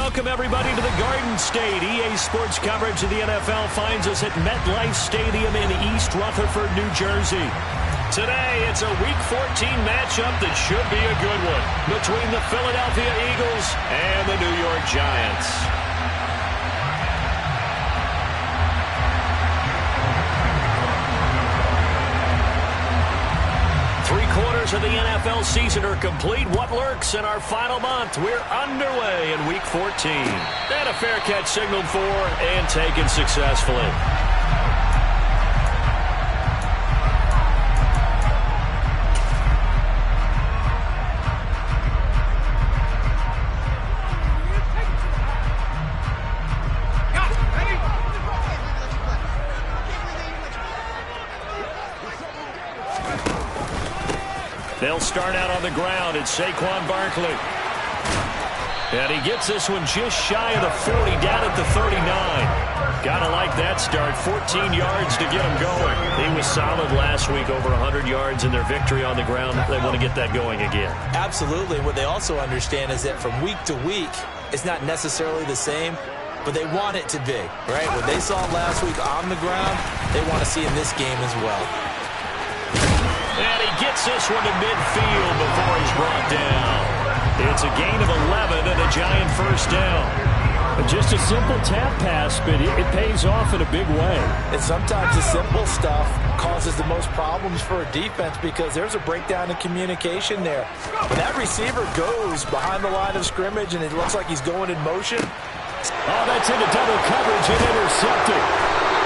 welcome everybody to the Garden State. EA Sports coverage of the NFL finds us at MetLife Stadium in East Rutherford, New Jersey. Today, it's a Week 14 matchup that should be a good one between the Philadelphia Eagles and the New York Giants. Three-quarters of the NFL season are complete. What lurks in our final month? We're underway in Week 14. And a fair catch signaled for and taken successfully. They'll start out on the ground. It's Saquon Barkley. And he gets this one just shy of the 40, down at the 39. Gotta like that start. 14 yards to get him going. He was solid last week, over 100 yards in their victory on the ground. They want to get that going again. Absolutely. What they also understand is that from week to week, it's not necessarily the same, but they want it to be, right? What they saw last week on the ground, they want to see in this game as well. And he gets this one to midfield before he's brought down. It's a gain of 11 and a Giant first down. Just a simple tap pass, but it pays off in a big way. And sometimes the simple stuff causes the most problems for a defense because there's a breakdown in communication there. When that receiver goes behind the line of scrimmage and it looks like he's going in motion. Oh, that's into double coverage and intercepted.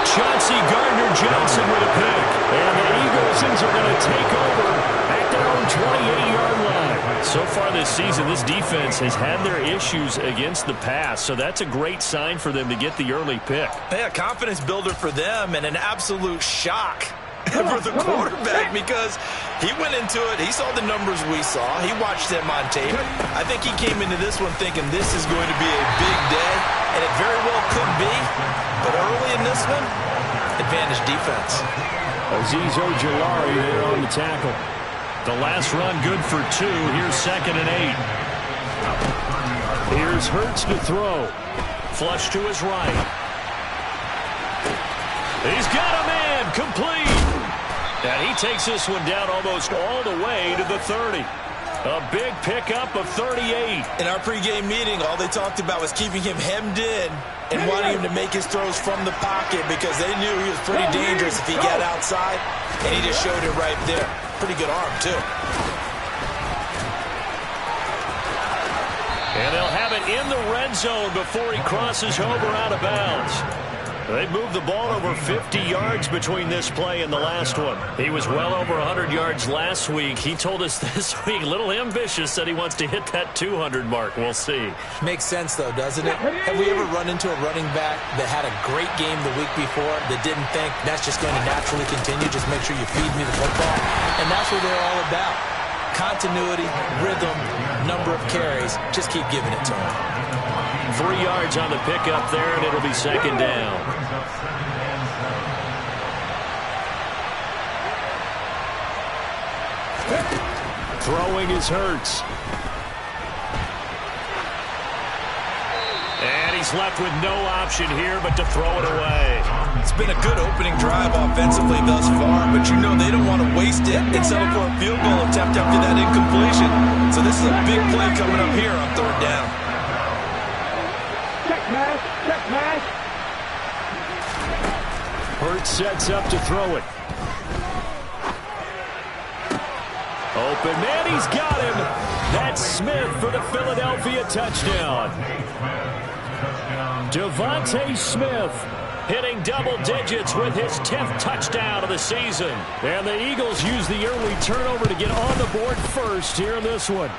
Chauncey Gardner-Johnson with a pick. And the Eagles are going to take over at their own 28-yard line. So far this season, this defense has had their issues against the pass, so that's a great sign for them to get the early pick. Yeah, confidence builder for them and an absolute shock for the quarterback because he went into it. He saw the numbers we saw. He watched them on tape. I think he came into this one thinking this is going to be a big day, and it very well could be. But early in this one, advantage defense. Azeez Ojulari there on the tackle. The last run good for 2. Here's 2nd and 8. Here's Hurts to throw. Flush to his right. He's got a man. Complete. And he takes this one down almost all the way to the 30. A big pickup of 38. In our pregame meeting, all they talked about was keeping him hemmed in and wanting him to make his throws from the pocket because they knew he was pretty dangerous if he got outside, and he just showed it right there. Pretty good arm, too. And they'll have it in the red zone before he crosses over out of bounds. They moved the ball over 50 yards between this play and the last one. He was well over 100 yards last week. He told us this week, a little ambitious, that he wants to hit that 200 mark. We'll see. Makes sense, though, doesn't it? Have we ever run into a running back that had a great game the week before that didn't think that's just going to naturally continue? Just make sure you feed me the football. And that's what they're all about. Continuity, rhythm, number of carries. Just keep giving it to him. 3 yards on the pickup there, and it'll be 2nd down. Throwing is Hurts. And he's left with no option here but to throw it away. It's been a good opening drive offensively thus far, but you know they don't want to waste it and settle for a field goal attempt after that incompletion. So this is a big play coming up here on 3rd down. Hurts sets up to throw it. Open man, he's got him. That's Smith for the Philadelphia touchdown. Devontae Smith hitting double digits with his 10th touchdown of the season. And the Eagles use the early turnover to get on the board first here in this one.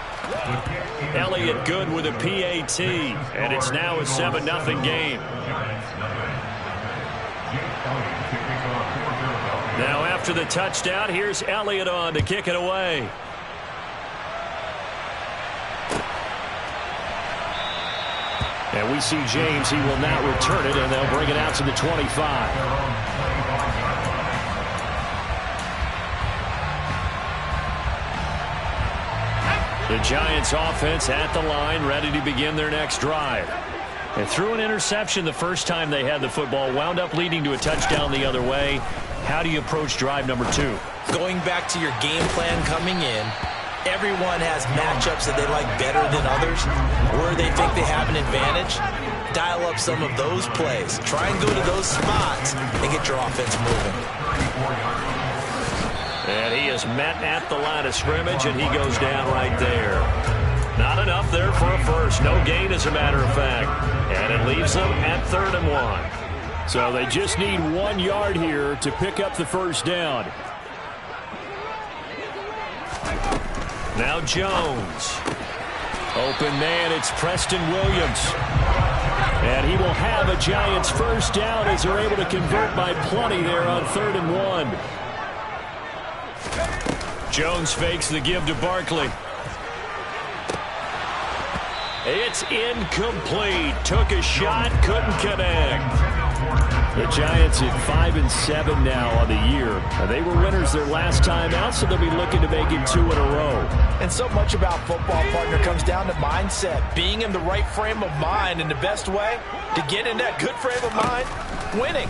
Elliott good with a PAT, and it's now a 7-0 game. Now after the touchdown, here's Elliott on to kick it away. And we see James, he will not return it, and they'll bring it out to the 25. The Giants offense at the line, ready to begin their next drive. They threw an interception the first time they had the football, wound up leading to a touchdown the other way. How do you approach drive number 2? Going back to your game plan coming in, everyone has matchups that they like better than others, where they think they have an advantage. Dial up some of those plays. Try and go to those spots and get your offense moving. And he is met at the line of scrimmage, and he goes down right there. Not enough there for a first. No gain, as a matter of fact. And it leaves them at 3rd and 1. So they just need 1 yard here to pick up the first down. Now Jones. Open man, it's Preston Williams. And he will have a Giants first down as they're able to convert by plenty there on 3rd and 1. Jones fakes the give to Barkley. It's incomplete. Took a shot, couldn't connect. The Giants at 5-7 now on the year. They were winners their last time out, so they'll be looking to make it 2 in a row. And so much about football, partner, comes down to mindset. Being in the right frame of mind, and the best way to get in that good frame of mind, winning.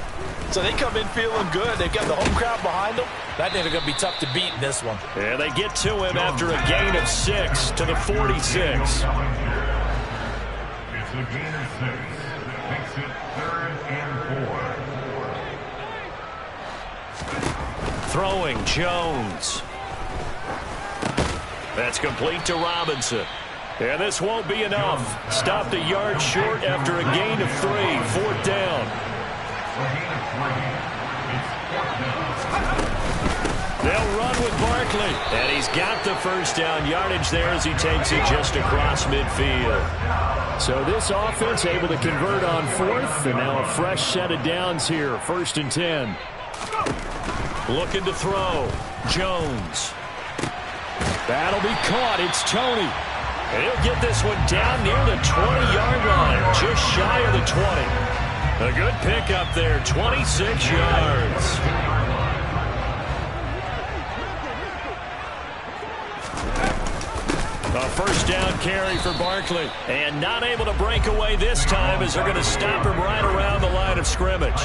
So they come in feeling good. They've got the home crowd behind them. I think they're going to be tough to beat in this one. And they get to him after a gain of 6 to the 46. It's a gain of 6. Makes it 3rd and 4. Throwing Jones. That's complete to Robinson. And this won't be enough. Stopped a yard short after a gain of 3. 4th down. They'll run with Barkley. And he's got the first down yardage there as he takes it just across midfield. So this offense able to convert on 4th. And now a fresh set of downs here. 1st and 10. Looking to throw. Jones. That'll be caught. It's Toney. And he'll get this one down near the 20-yard line. Just shy of the 20. A good pickup there. 26 yards. A first down carry for Barkley. And not able to break away this time as they're going to stop him right around the line of scrimmage.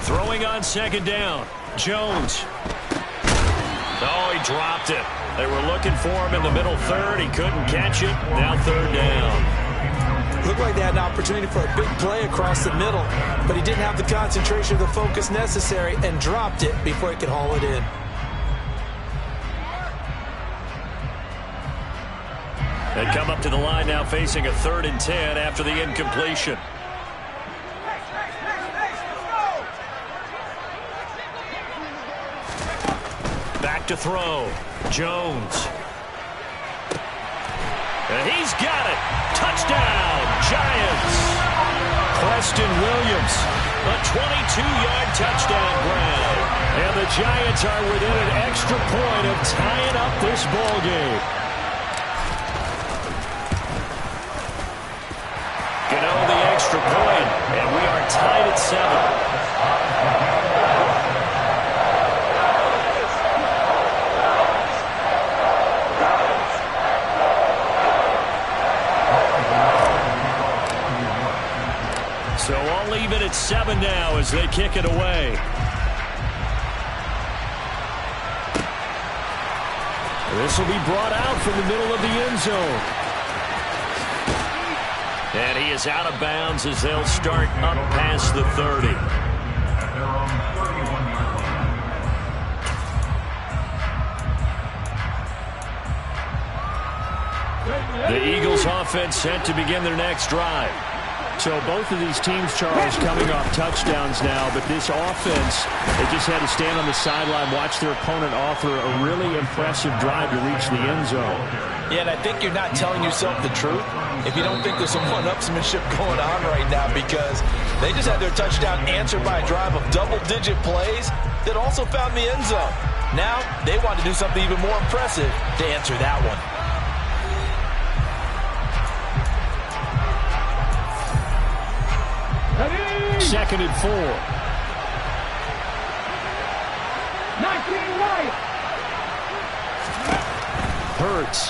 Throwing on 2nd down. Jones. Oh, he dropped it. They were looking for him in the middle 3rd. He couldn't catch it. Now 3rd down. Looked like they had an opportunity for a big play across the middle, but he didn't have the concentration or the focus necessary and dropped it before he could haul it in. They come up to the line now facing a 3rd and 10 after the incompletion. Back to throw. Jones. And he's got it. Touchdown, Giants. Preston Williams, a 22-yard touchdown grab. And the Giants are within an extra point of tying up this ball game. The extra point, and we are tied at 7. So I'll leave it at 7 now as they kick it away. This will be brought out from the middle of the end zone. And he is out of bounds as they'll start up past the 30. The Eagles offense set to begin their next drive. So both of these teams, Charles, coming off touchdowns now, but this offense, they just had to stand on the sideline, watch their opponent offer a really impressive drive to reach the end zone. Yeah, and I think you're not telling yourself the truth if you don't think there's some one-upsmanship going on right now, because they just had their touchdown answered by a drive of double-digit plays that also found the end zone. Now they want to do something even more impressive to answer that one. Second and 4. 19. Hurts.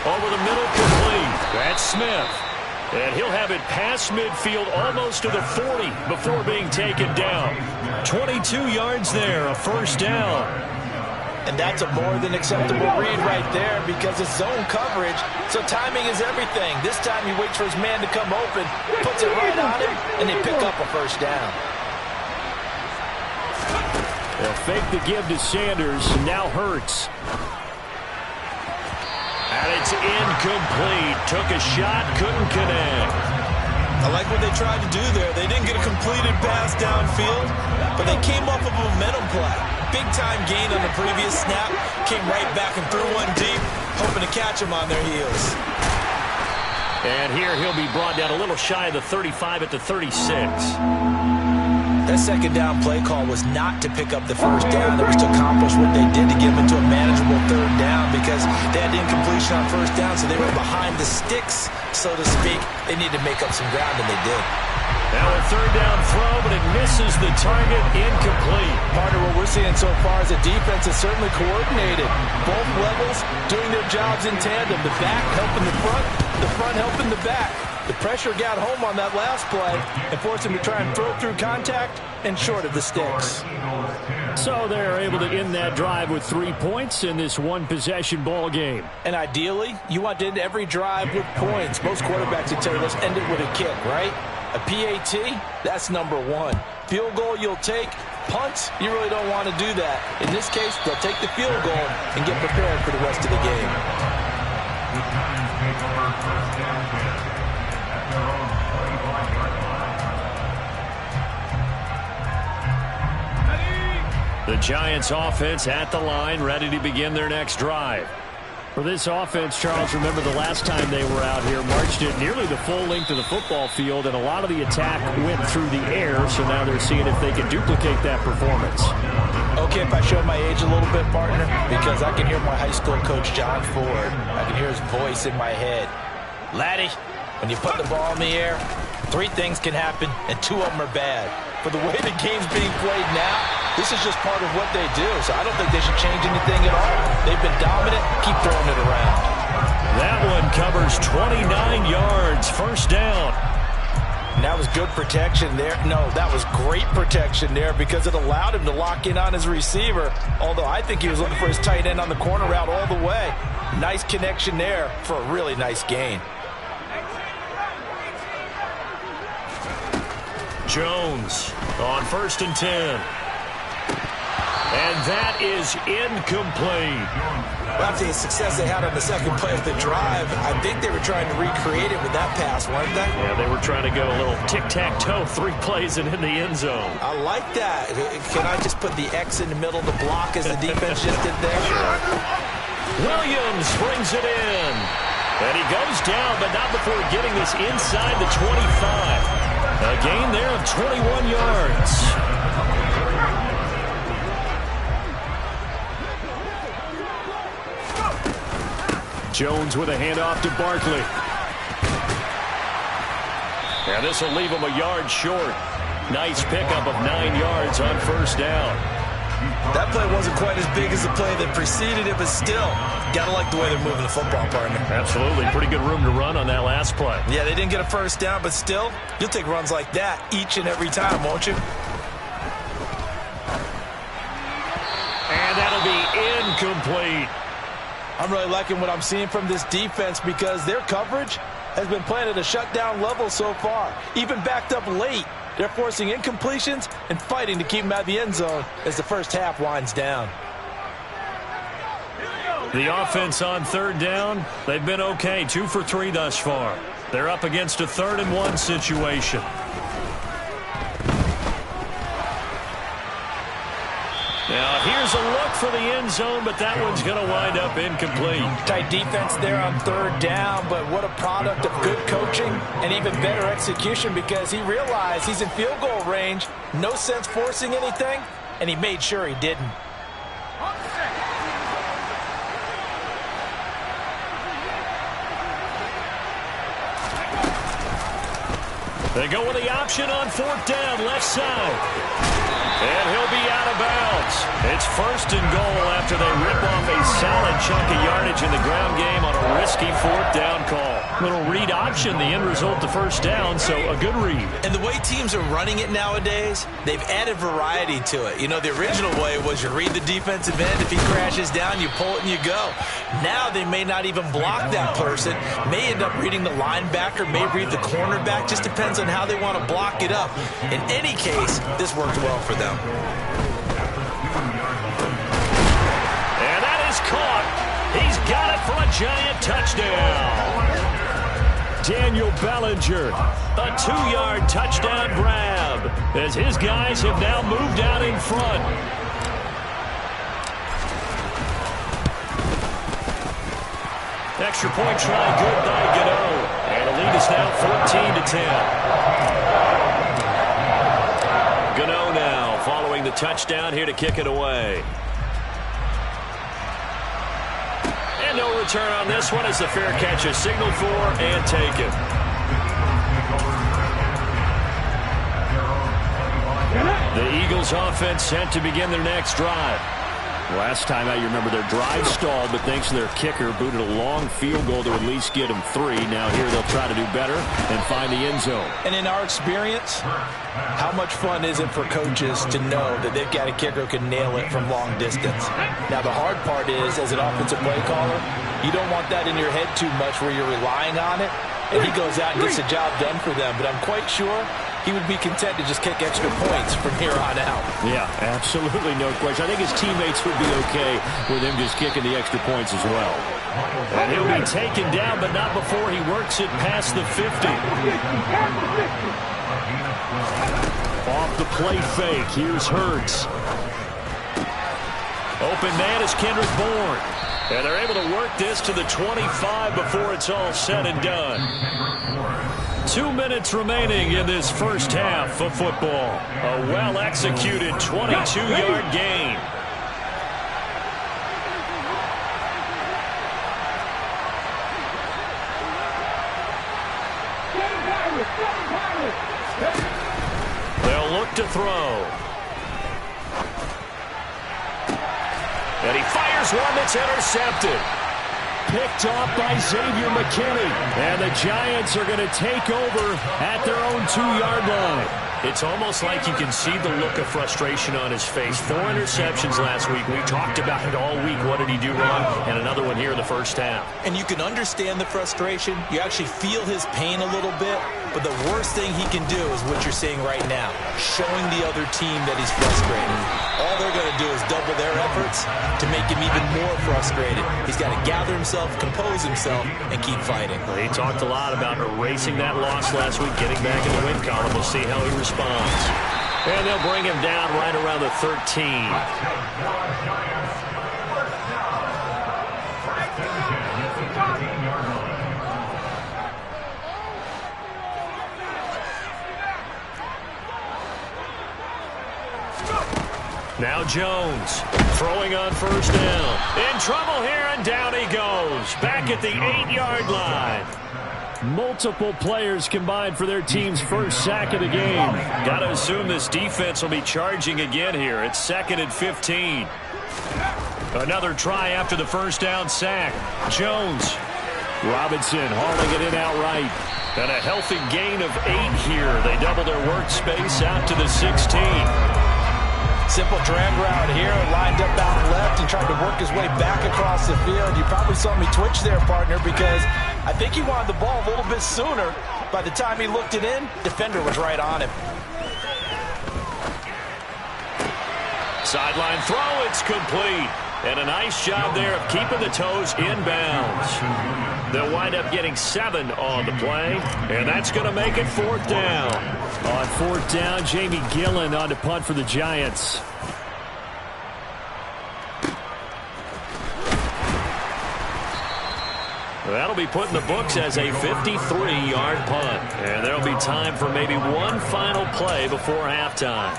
Over the middle, complete. That's Smith. And he'll have it past midfield almost to the 40 before being taken down. 22 yards there, a first down. And that's a more than acceptable read right there because it's zone coverage, so timing is everything. This time he waits for his man to come open, puts it right on him, and they pick up a first down. They'll fake the give to Sanders, now Hurts. And it's incomplete. Took a shot, couldn't connect. I like what they tried to do there. They didn't get a completed pass downfield, but they came up with a momentum play. Big-time gain on the previous snap. Came right back and threw one deep, hoping to catch them on their heels. And here he'll be brought down a little shy of the 35 at the 36. That second down play call was not to pick up the first down. It was to accomplish what they did to get them into a manageable third down because they had incompletion on first down, so they were behind the sticks, so to speak. They needed to make up some ground, and they did. Now a third down throw, but it misses the target, incomplete. Partner, what we're seeing so far is the defense is certainly coordinated. Both levels doing their jobs in tandem. The back helping the front helping the back. The pressure got home on that last play and forced him to try and throw through contact and short of the sticks. So they're able to end that drive with 3 points in this one-possession ball game. And ideally, you want to end every drive with points. Most quarterbacks would tell you, let's end it with a kick, right? A PAT, that's number one. Field goal you'll take. Punts, you really don't want to do that. In this case, they'll take the field goal and get prepared for the rest of the game. The Giants take over first down at their own 35 yard line. The Giants offense at the line, ready to begin their next drive. For this offense, Charles, remember the last time they were out here, marched it nearly the full length of the football field, and a lot of the attack went through the air, so now they're seeing if they can duplicate that performance. Okay, if I show my age a little bit, partner, because I can hear my high school coach, John Ford. I can hear his voice in my head. Laddie, when you put the ball in the air, 3 things can happen, and 2 of them are bad. For the way the game's being played now, this is just part of what they do, so I don't think they should change anything at all. They've been dominant. Keep throwing it around. That one covers 29 yards, first down. And that was good protection there. No, that was great protection there because it allowed him to lock in on his receiver, although I think he was looking for his tight end on the corner route all the way. Nice connection there for a really nice gain. Jones on 1st and 10. And that is incomplete. Well, after the success they had on the second play of the drive, I think they were trying to recreate it with that pass, weren't they? Yeah, they were trying to go a little tic-tac-toe, 3 plays and in the end zone. I like that. Can I just put the X in the middle to block as the defense just did there? Williams brings it in. And he goes down, but not before getting this inside the 25. A gain there of 21 yards. Jones with a handoff to Barkley. And this will leave him a yard short. Nice pickup of 9 yards on first down. That play wasn't quite as big as the play that preceded it, but still, gotta like the way they're moving the football, partner. Absolutely. Pretty good room to run on that last play. Yeah, they didn't get a first down, but still, you'll take runs like that each and every time, won't you? And that'll be incomplete. I'm really liking what I'm seeing from this defense because their coverage has been playing at a shutdown level so far. Even backed up late, they're forcing incompletions and fighting to keep them out of the end zone as the first half winds down. The offense on 3rd down, they've been okay, 2 for 3 thus far. They're up against a 3rd and 1 situation. Now, here's a look for the end zone, but that one's going to wind up incomplete. Tight defense there on 3rd down, but what a product of good coaching and even better execution because he realized he's in field goal range, no sense forcing anything, and he made sure he didn't. They go with the option on 4th down, left side. And he'll be out of bounds. It's first and goal after they rip off a solid chunk of yardage in the ground game on a risky fourth down call. Little read option, the end result, the first down, so a good read. And the way teams are running it nowadays, they've added variety to it. You know, the original way was you read the defensive end. If he crashes down, you pull it and you go. Now they may not even block that person, may end up reading the linebacker, may read the cornerback. Just depends on how they want to block it up. In any case, this worked well for them. And that is caught. He's got it for a Giant touchdown. Daniel Bellinger, a 2-yard touchdown grab as his guys have now moved out in front. Extra point try good by Gano. And the lead is now 14-10. Gano now following the touchdown here to kick it away. And no return on this one as the fair catch is signaled for and taken. The Eagles offense set to begin their next drive. Last time out, you remember their drive stalled, but thanks to their kicker, booted a long field goal to at least get them 3. Now here they'll try to do better and find the end zone. And in our experience, how much fun is it for coaches to know that they've got a kicker who can nail it from long distance? Now the hard part is, as an offensive play caller, you don't want that in your head too much where you're relying on it, and he goes out and gets the job done for them. But I'm quite sure he would be content to just kick extra points from here on out. Yeah, absolutely no question. I think his teammates would be okay with him just kicking the extra points as well. And he'll be taken down, but not before he works it past the 50. Off the play fake, here's Hurts. Open man is Kendrick Bourne. And they're able to work this to the 25 before it's all said and done. 2 minutes remaining in this first half of football. A well-executed 22-yard gain. They'll look to throw. And he fires one that's intercepted. Picked off by Xavier McKinney. And the Giants are going to take over at their own 2-yard line. It's almost like you can see the look of frustration on his face. 4 interceptions last week. We talked about it all week. What did he do wrong? And another one here in the first half. And you can understand the frustration. You actually feel his pain a little bit. But the worst thing he can do is what you're seeing right now, showing the other team that he's frustrated. All they're going to do is double their efforts to make him even more frustrated. He's got to gather himself, compose himself, and keep fighting. He talked a lot about erasing that loss last week, getting back in the win column. We'll see how he responds. And they'll bring him down right around the 13. Now Jones throwing on first down. In trouble here, and down he goes. Back at the 8-yard line. Multiple players combined for their team's first sack of the game. Got to assume this defense will be charging again here. It's 2nd and 15. Another try after the first down sack. Jones. Robinson hauling it in outright. And a healthy gain of 8 here. They double their workspace out to the 16. Simple drag route here, lined up out left and tried to work his way back across the field. You probably saw me twitch there, partner, because I think he wanted the ball a little bit sooner. By the time he looked it in, defender was right on him. Sideline throw, it's complete. And a nice job there of keeping the toes inbounds. They'll wind up getting 7 on the play, and that's going to make it 4th down. On 4th down, Jamie Gillen on to punt for the Giants. That'll be put in the books as a 53-yard punt. And there'll be time for maybe one final play before halftime.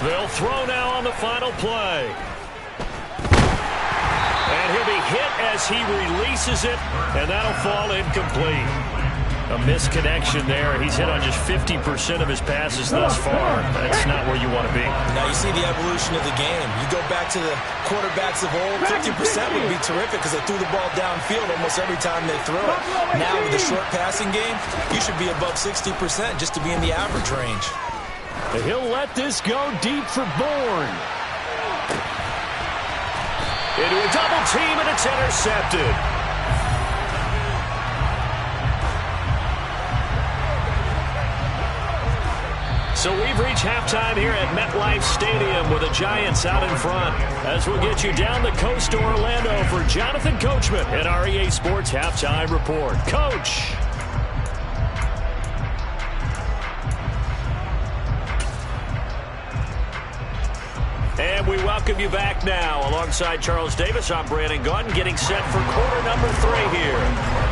They'll throw now on the final play. And he'll be hit as he releases it, and that'll fall incomplete. A misconnection there. He's hit on just 50% of his passes thus far. That's not where you want to be. Now you see the evolution of the game. You go back to the quarterbacks of old, 50% would be terrific because they threw the ball downfield almost every time they throw it. Now with the short passing game, you should be above 60% just to be in the average range. He'll let this go deep for Bourne. Into a double team, and it's intercepted. So we've reached halftime here at MetLife Stadium with the Giants out in front. As we'll get you down the coast to Orlando for Jonathan Coachman at our EA Sports Halftime Report. Coach. And we welcome you back now. Alongside Charles Davis, I'm Brandon Gaudin, getting set for quarter number 3 here.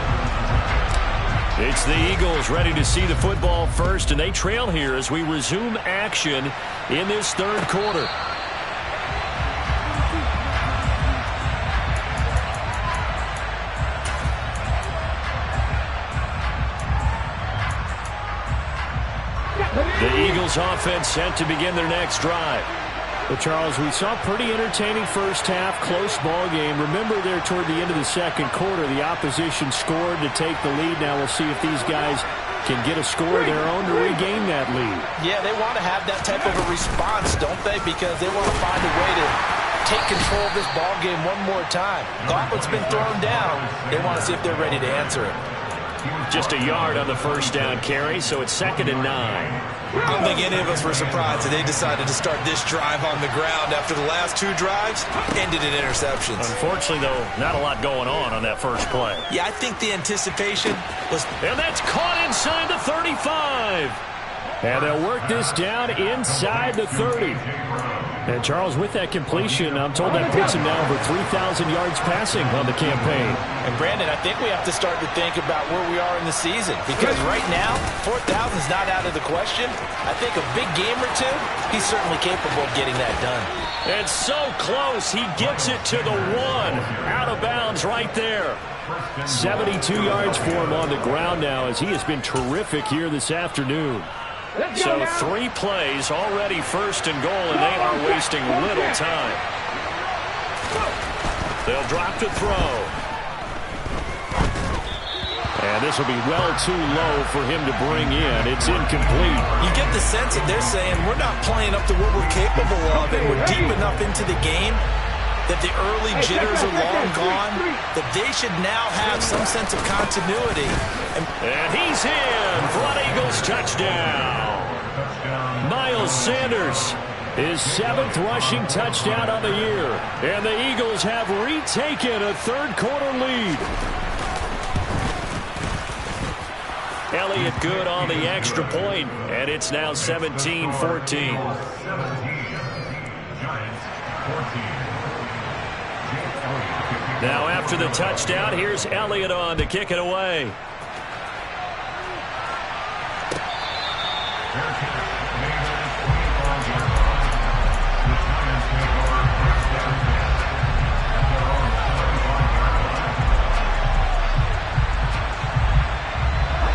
It's the Eagles ready to see the football first, and they trail here as we resume action in this third quarter. The Eagles offense set to begin their next drive. Well, Charles, we saw a pretty entertaining first half, close ball game. Remember there toward the end of the second quarter, the opposition scored to take the lead. Now we'll see if these guys can get a score of their own to regain that lead. Yeah, they want to have that type of a response, don't they? Because they want to find a way to take control of this ball game one more time. Gauntlet's been thrown down. They want to see if they're ready to answer it. Just a yard on the first down carry, so it's 2nd and 9. I don't think any of us were surprised that they decided to start this drive on the ground after the last 2 drives ended in interceptions. Unfortunately, though, not a lot going on that first play. Yeah, I think the anticipation was... And that's caught inside the 35. And they'll work this down inside the 30. And, Charles, with that completion, I'm told that puts him now over 3,000 yards passing on the campaign. And, Brandon, I think we have to start to think about where we are in the season. Because right now, 4,000 is not out of the question. I think a big game or two, he's certainly capable of getting that done. And so close, he gets it to the 1. Out of bounds right there. 72 yards for him on the ground now as he has been terrific here this afternoon. So 3 plays, already 1st and goal, and they are wasting little time. They'll drop to throw. And this will be well too low for him to bring in. It's incomplete. You get the sense that they're saying we're not playing up to what we're capable of, and we're deep enough into the game that the early jitters are long gone, that they should now have some sense of continuity. And he's in for an Eagles touchdown. Miles Sanders, his 7th rushing touchdown of the year. And the Eagles have retaken a third-quarter lead. Elliott good on the extra point, and it's now 17-14. Now after the touchdown, here's Elliott on to kick it away.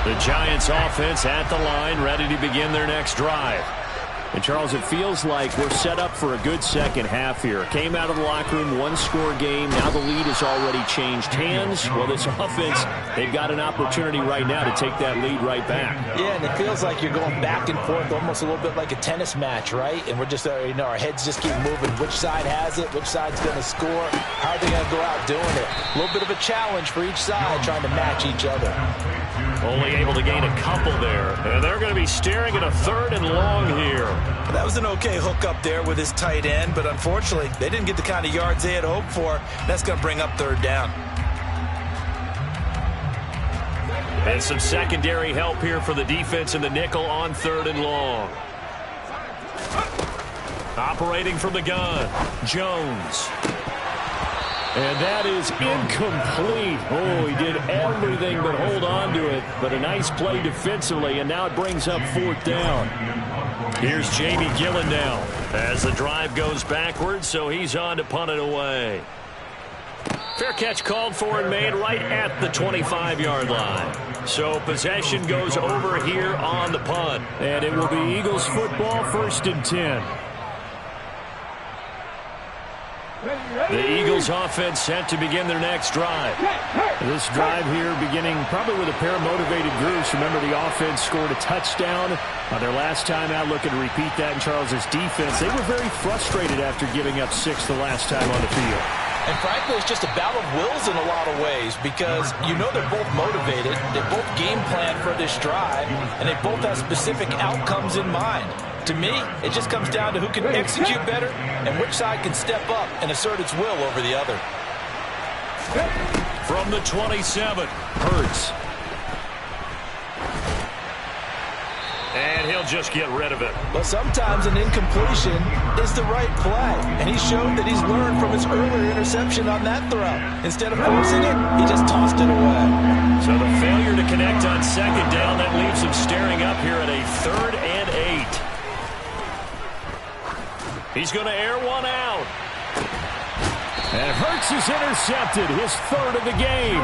The Giants offense at the line, ready to begin their next drive. And, Charles, it feels like we're set up for a good second half here. Came out of the locker room, 1-score game. Now the lead has already changed hands. Well, this offense, they've got an opportunity right now to take that lead right back. Yeah, and it feels like you're going back and forth, almost a little bit like a tennis match, right? And we're just, our heads just keep moving. Which side has it? Which side's going to score? How are they going to go out doing it? A little bit of a challenge for each side, trying to match each other. Only able to gain a couple there. And they're going to be staring at a 3rd and long here. That was an okay hook up there with his tight end, but unfortunately, they didn't get the kind of yards they had hoped for. That's going to bring up 3rd down. And some secondary help here for the defense in the nickel on 3rd and long. Operating from the gun, Jones. And that is incomplete. Oh, he did everything but hold on to it. But a nice play defensively, and now it brings up 4th down. Here's Jamie Gillen now as the drive goes backwards, so he's on to punt it away. Fair catch called for and made right at the 25-yard line. So possession goes over here on the punt. And it will be Eagles football, 1st and 10. The Eagles offense set to begin their next drive. This drive here beginning probably with a pair of motivated groups. Remember, the offense scored a touchdown on their last time out. Looking to repeat that in Charles's defense. They were very frustrated after giving up 6 the last time on the field. And frankly, it's just a battle of wills in a lot of ways because you know they're both motivated. They both game plan for this drive, and they both have specific outcomes in mind. To me, it just comes down to who can execute better and which side can step up and assert its will over the other. From the 27, Hurts. And he'll just get rid of it. But sometimes an incompletion is the right play. And he showed that he's learned from his earlier interception on that throw. Instead of forcing it, he just tossed it away. So the failure to connect on 2nd down, that leaves him staring up here at a 3rd and 8. He's going to air one out. And Hurts is intercepted, his 3rd of the game.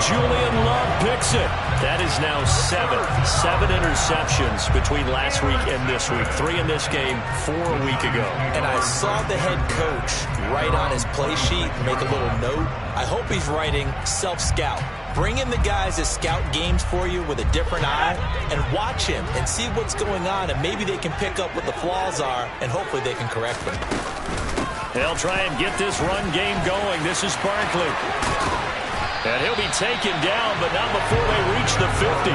Julian Love picks it. That is now 7 interceptions between last week and this week. 3 in this game, 4 a week ago. And I saw the head coach write on his play sheet, make a little note. I hope he's writing self-scout. Bring in the guys that scout games for you with a different eye and watch him and see what's going on, and maybe they can pick up what the flaws are, and hopefully they can correct them. They'll try and get this run game going. This is Barkley. And he'll be taken down, but not before they reach the 50.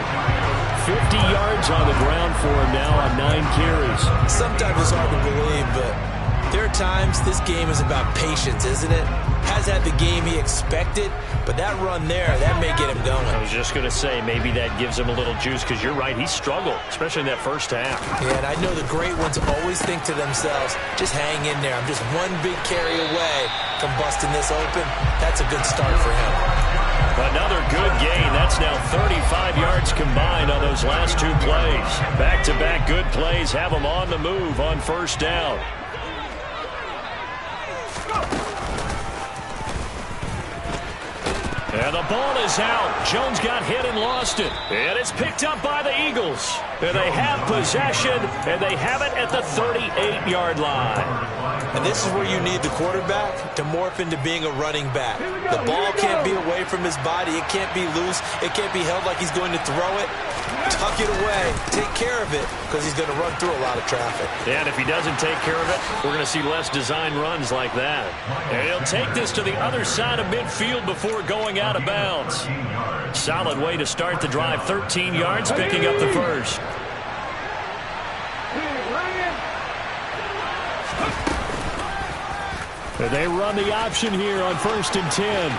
50 yards on the ground for him now on 9 carries. Sometimes it's hard to believe, but there are times this game is about patience, isn't it? Has had the game he expected, but that run there, that may get him going. I was just going to say, maybe that gives him a little juice, because you're right, he struggled, especially in that first half. Yeah, and I know the great ones always think to themselves, just hang in there. I'm just one big carry away from busting this open. That's a good start for him. Another good gain. That's now 35 yards combined on those last 2 plays. Back-to-back good plays have them on the move on 1st down. And the ball is out. Jones got hit and lost it. And it's picked up by the Eagles. And they have possession, and they have it at the 38-yard line. And this is where you need the quarterback to morph into being a running back. The ball can't be away from his body. It can't be loose. It can't be held like he's going to throw it. Tuck it away. Take care of it, because he's going to run through a lot of traffic. And if he doesn't take care of it, we're going to see less design runs like that. And he'll take this to the other side of midfield before going out of bounds. Solid way to start the drive. 13 yards, picking up the first. And they run the option here on 1st and 10.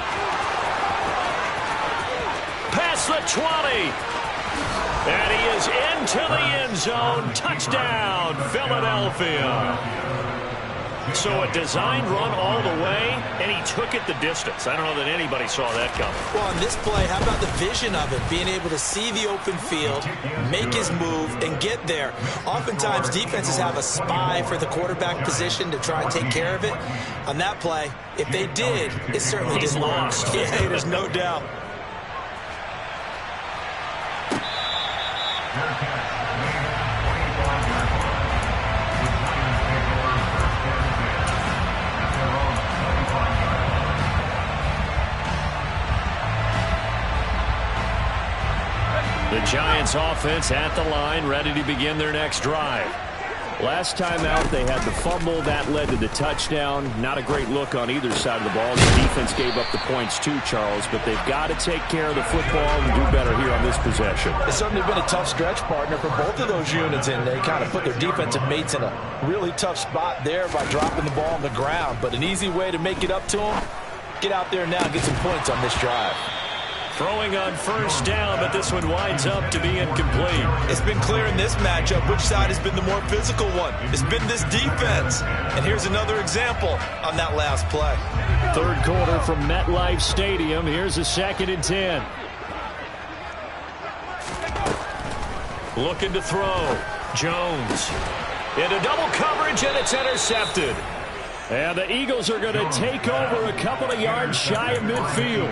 Past the 20. And he is into the end zone. Touchdown, Philadelphia. So a designed run all the way, and he took it the distance. I don't know that anybody saw that coming. Well, on this play, how about the vision of it? Being able to see the open field, make his move, and get there. Oftentimes, defenses have a spy for the quarterback position to try and take care of it. On that play, if they did, it certainly didn't work. Yeah, there's no doubt. The Giants offense at the line, ready to begin their next drive. Last time out, they had the fumble. That led to the touchdown. Not a great look on either side of the ball. The defense gave up the points too, Charles, but they've got to take care of the football and do better here on this possession. It's certainly been a tough stretch, partner, for both of those units, and they kind of put their defensive mates in a really tough spot there by dropping the ball on the ground. But an easy way to make it up to them, get out there now and get some points on this drive. Throwing on 1st down, but this one winds up to be incomplete. It's been clear in this matchup which side has been the more physical one. It's been this defense. And here's another example on that last play. 3rd quarter from MetLife Stadium. Here's a 2nd and 10. Looking to throw. Jones into double coverage, and it's intercepted. And the Eagles are going to take over a couple of yards shy of midfield.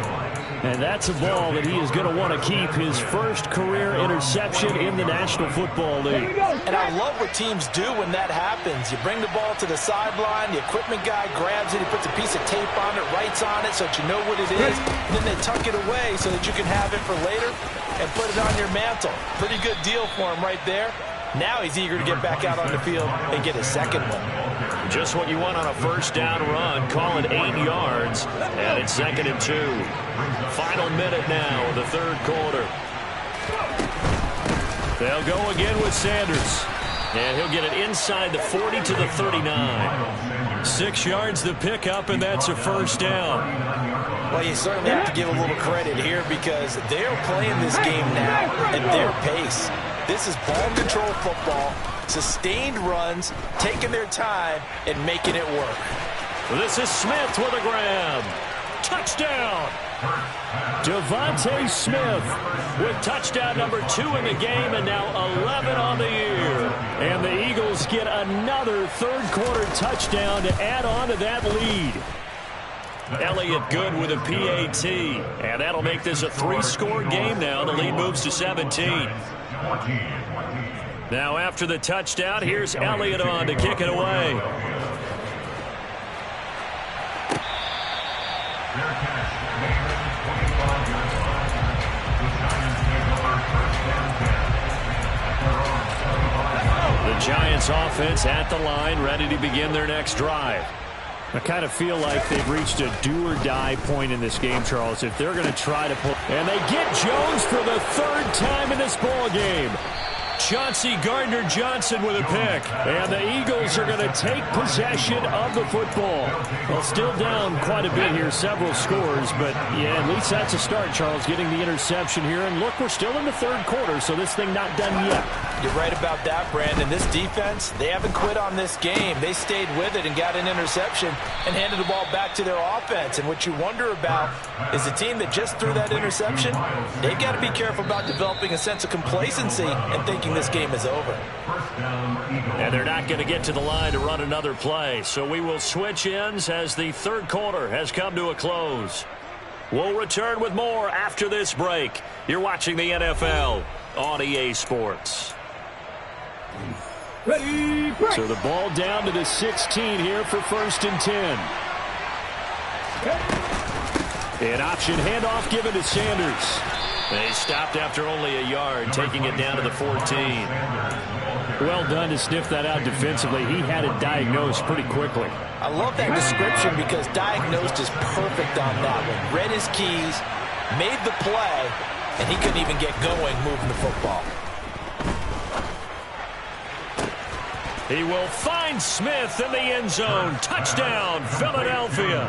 And that's a ball that he is going to want to keep, his first career interception in the National Football League. And I love what teams do when that happens. You bring the ball to the sideline, the equipment guy grabs it, he puts a piece of tape on it, writes on it so that you know what it is, and then they tuck it away so that you can have it for later and put it on your mantle. Pretty good deal for him right there. Now he's eager to get back out on the field and get his second one. Just what you want on a first down run. Call it 8 yards, and it's 2nd and 2. Final minute now of the third quarter. They'll go again with Sanders. And he'll get it inside the 40 to the 39. 6 yards the pickup, and that's a first down. Well, you certainly have to give a little credit here because they're playing this game now at their pace. This is ball control football, sustained runs, taking their time, and making it work. This is Smith with a grab. Touchdown! Devontae Smith with touchdown number 2 in the game, and now 11 on the year. And the Eagles get another third-quarter touchdown to add on to that lead. Elliott Good with a PAT, and that'll make this a 3-score game now. The lead moves to 17. Now after the touchdown, here's Elliott on to kick it away. The Giants offense at the line, ready to begin their next drive. I kind of feel like they've reached a do-or-die point in this game, Charles, if they're going to try to pull. And they get Jones for the 3rd time in this ball game. Chauncey Gardner-Johnson with a pick. And the Eagles are going to take possession of the football. Well, still down quite a bit here, several scores. But, yeah, at least that's a start, Charles, getting the interception here. And, look, we're still in the third quarter, so this thing not done yet. You're right about that, Brandon. This defense, they haven't quit on this game. They stayed with it and got an interception and handed the ball back to their offense. And what you wonder about is the team that just threw that interception, they've got to be careful about developing a sense of complacency and thinking this game is over. And they're not going to get to the line to run another play. So we will switch ends as the third quarter has come to a close. We'll return with more after this break. You're watching the NFL on EA Sports. So the ball down to the 16 here for 1st and 10. An option handoff given to Sanders. They stopped after only a yard, taking it down to the 14. Well done to sniff that out defensively. He had it diagnosed pretty quickly. I love that description because diagnosed is perfect on that one. Read his keys, made the play, and he couldn't even get going moving the football. He will find Smith in the end zone. Touchdown, Philadelphia.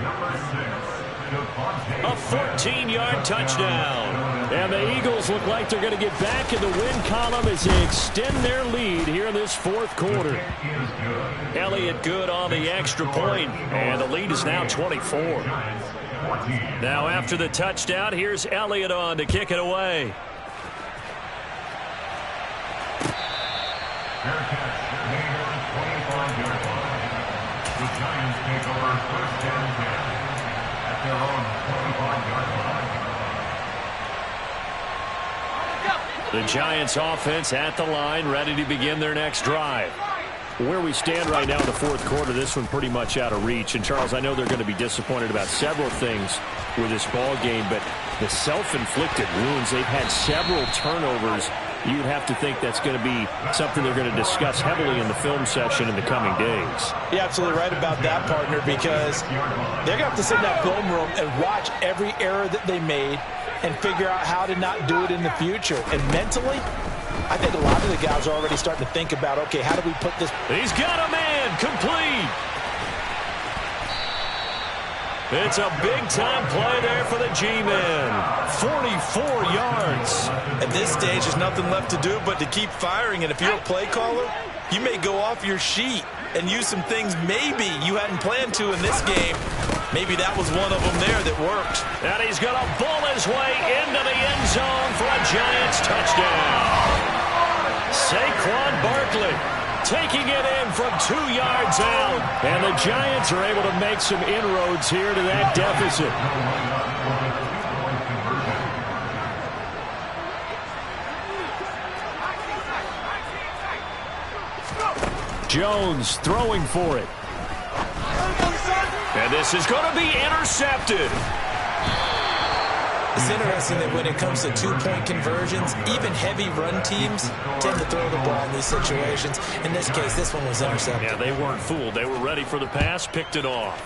A 14-yard touchdown. And the Eagles look like they're going to get back in the win column as they extend their lead here in this fourth quarter. Elliott Good on the extra point, and the lead is now 24. Now after the touchdown, here's Elliott on to kick it away. The Giants take over 1st and 10 at their own 25-yard line. The Giants offense at the line, ready to begin their next drive. Where we stand right now in the fourth quarter, this one pretty much out of reach. And, Charles, I know they're going to be disappointed about several things with this ball game, but the self-inflicted wounds, they've had several turnovers. You'd have to think that's going to be something they're going to discuss heavily in the film session in the coming days. You're absolutely right about that, partner, because they're going to have to sit in that film room and watch every error that they made and figure out how to not do it in the future. And mentally, I think a lot of the guys are already starting to think about, okay, how do we put this? He's got a man complete. It's a big-time play there for the G-Men. 44 yards. At this stage, there's nothing left to do but to keep firing. And if you're a play caller, you may go off your sheet and use some things maybe you hadn't planned to in this game. Maybe that was one of them there that worked. And he's going to bull his way into the end zone for a Giants touchdown. Saquon Barkley taking it in from 2 yards out. And the Giants are able to make some inroads here to that deficit. Jones throwing for it. And this is going to be intercepted. It's interesting that when it comes to two-point conversions, even heavy run teams tend to throw the ball in these situations. In this case, this one was intercepted. Yeah, they weren't fooled. They were ready for the pass, picked it off.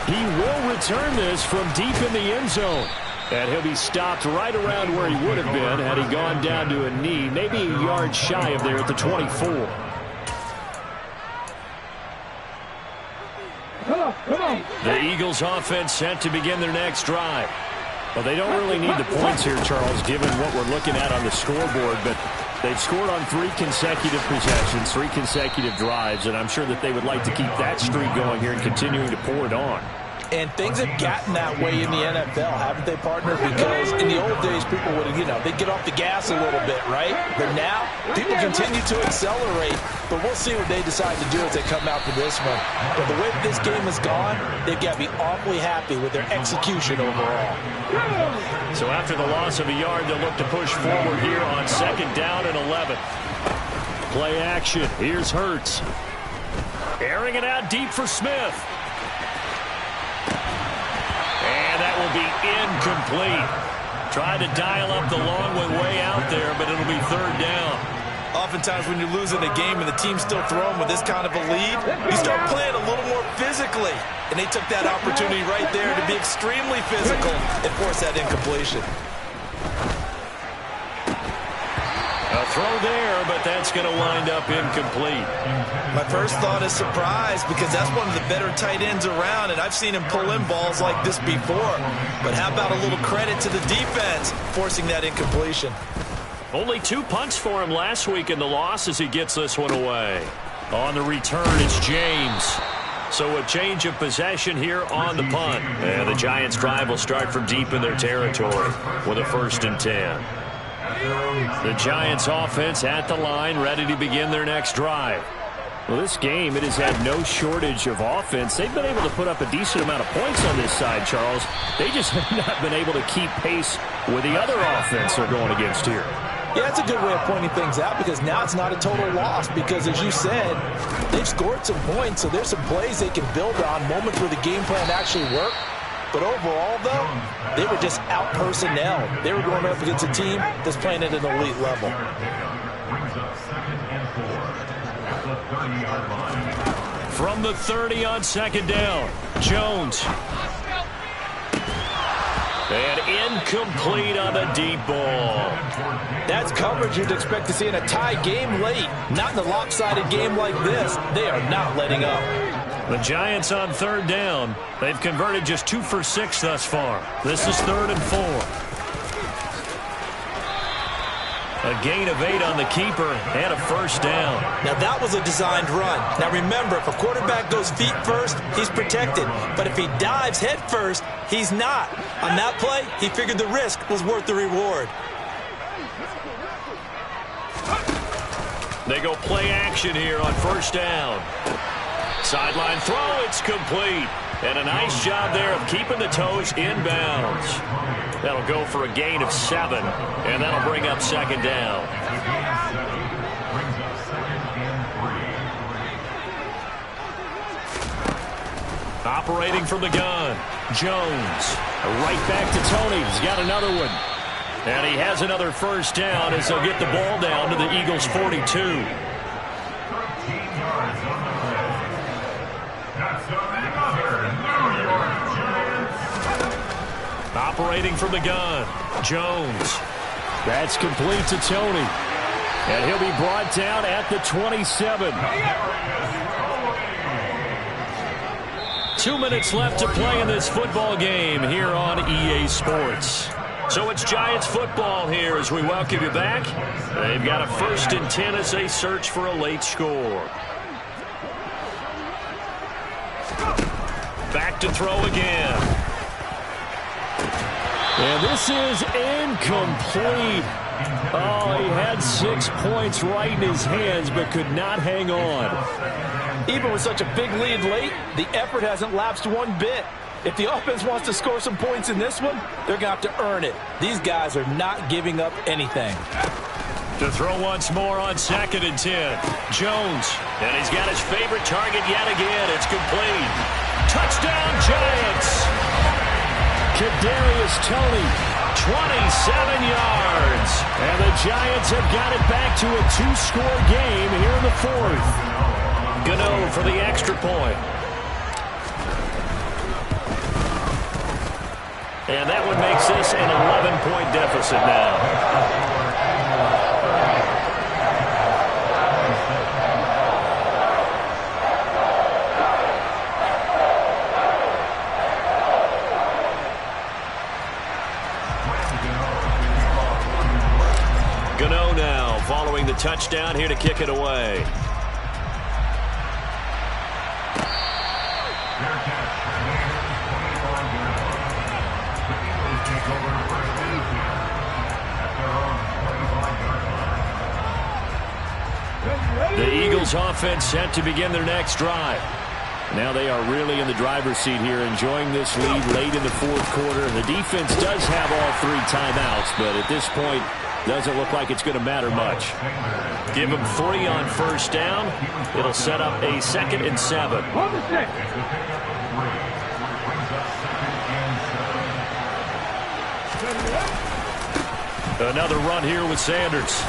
He will return this from deep in the end zone. And he'll be stopped right around where he would have been had he gone down to a knee, maybe a yard shy of there at the 24. The Eagles offense set to begin their next drive. Well, they don't really need the points here, Charles, given what we're looking at on the scoreboard, but they've scored on 3 consecutive possessions, 3 consecutive drives, and I'm sure that they would like to keep that streak going here and continuing to pour it on. And things have gotten that way in the NFL, haven't they, partner? Because in the old days, people would, they'd get off the gas a little bit, right? But now, people continue to accelerate. But we'll see what they decide to do as they come out to this one. But the way this game has gone, they've got to be awfully happy with their execution overall. So after the loss of a yard, they'll look to push forward here on 2nd down and 11. Play action. Here's Hurts. Airing it out deep for Smith. And that will be incomplete. Tried to dial up the long way out there, but it'll be 3rd down. Oftentimes when you're losing a game and the team's still throwing with this kind of a lead, you start playing a little more physically. And they took that opportunity right there to be extremely physical and force that incompletion. A throw there, but that's going to wind up incomplete. My first thought is surprise because that's one of the better tight ends around, and I've seen him pull in balls like this before. But how about a little credit to the defense forcing that incompletion? Only 2 punts for him last week in the loss as he gets this one away. On the return, it's James. So a change of possession here on the punt. And the Giants' drive will start from deep in their territory with a 1st and 10. The Giants offense at the line, ready to begin their next drive. Well, this game, it has had no shortage of offense. They've been able to put up a decent amount of points on this side, Charles. They just have not been able to keep pace with the other offense they're going against here. Yeah, that's a good way of pointing things out because now it's not a total loss because, as you said, they've scored some points, so there's some plays they can build on, moments where the game plan actually worked. But overall, though, they were just out-personnel. They were going up against a team that's playing at an elite level. From the 30 on 2nd down, Jones. And incomplete on the deep ball. That's coverage you'd expect to see in a tie game late. Not in a lopsided game like this. They are not letting up. The Giants on 3rd down. They've converted just 2 for 6 thus far. This is 3rd and 4. A gain of 8 on the keeper and a 1st down. Now that was a designed run. Now remember, if a quarterback goes feet first, he's protected. But if he dives head first, he's not. On that play, he figured the risk was worth the reward. They go play action here on 1st down. Sideline throw, it's complete. And a nice job there of keeping the toes inbounds. That'll go for a gain of 7, and that'll bring up 2nd down. Operating from the gun, Jones. Right back to Tony. He's got another one. And he has another 1st down as they'll get the ball down to the Eagles' 42. Operating from the gun, Jones. That's complete to Tony. And he'll be brought down at the 27. 2 minutes left to play in this football game here on EA Sports. So it's Giants football here as we welcome you back. They've got a 1st and 10 as they search for a late score. Back to throw again. And this is incomplete. Oh, he had 6 points right in his hands, but could not hang on. Even with such a big lead late, the effort hasn't lapsed one bit. If the offense wants to score some points in this one, they're going to have to earn it. These guys are not giving up anything. To throw once more on 2nd and 10. Jones, and he's got his favorite target yet again. It's complete. Touchdown, Giants. Kadarius Toney, 27 yards. And the Giants have got it back to a 2-score game here in the 4th. Gano for the extra point. And that one makes this an 11-point deficit now. Gano now following the touchdown here to kick it away. The Eagles offense set to begin their next drive. Now they are really in the driver's seat here, enjoying this lead late in the 4th quarter. The defense does have all 3 timeouts, but at this point, doesn't look like it's going to matter much. Give them 3 on 1st down. It'll set up a 2nd and 7. Another run here with Sanders.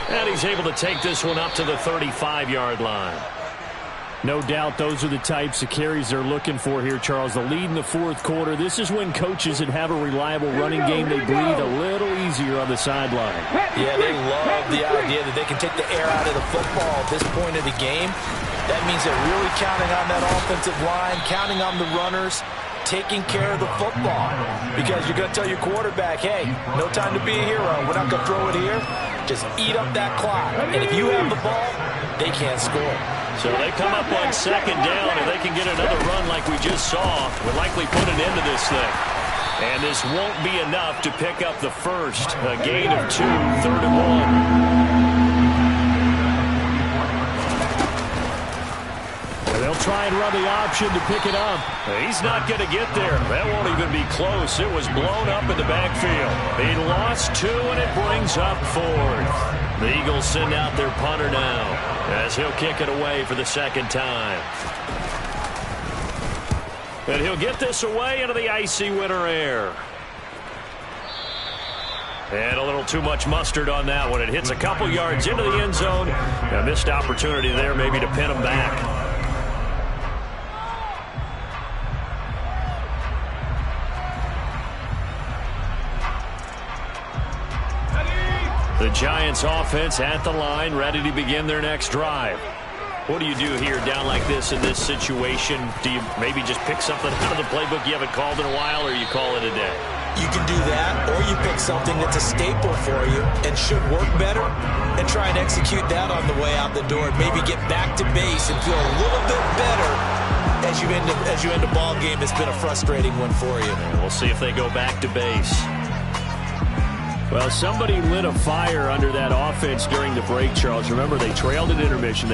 And he's able to take this one up to the 35-yard line. No doubt those are the types of carries they're looking for here, Charles. The lead in the 4th quarter. This is when coaches that have a reliable running game, they breathe a little easier on the sideline. Yeah, they love the idea that they can take the air out of the football at this point of the game. That means they're really counting on that offensive line, counting on the runners, taking care of the football. Because you're going to tell your quarterback, hey, no time to be a hero. We're not going to throw it here. Just eat up that clock. And if you have the ball, they can't score. So they come up on 2nd down, and they can get another run like we just saw. Would likely put an end to this thing. And this won't be enough to pick up the first. A gain of 2, 3rd and 1. And they'll try and run the option to pick it up. He's not going to get there. That won't even be close. It was blown up in the backfield. They lost 2, and it brings up 4th. The Eagles send out their punter now as he'll kick it away for the 2nd time. And he'll get this away into the icy winter air. And a little too much mustard on that one. It hits a couple yards into the end zone. A missed opportunity there maybe to pin him back. The Giants offense at the line, ready to begin their next drive. What do you do here down like this in this situation? Do you maybe just pick something out of the playbook you haven't called in a while, or you call it a day? You can do that, or you pick something that's a staple for you and should work better and try and execute that on the way out the door and maybe get back to base and feel a little bit better as you end a ball game that's been a frustrating one for you. And we'll see if they go back to base. Well, somebody lit a fire under that offense during the break, Charles. Remember, they trailed at intermission.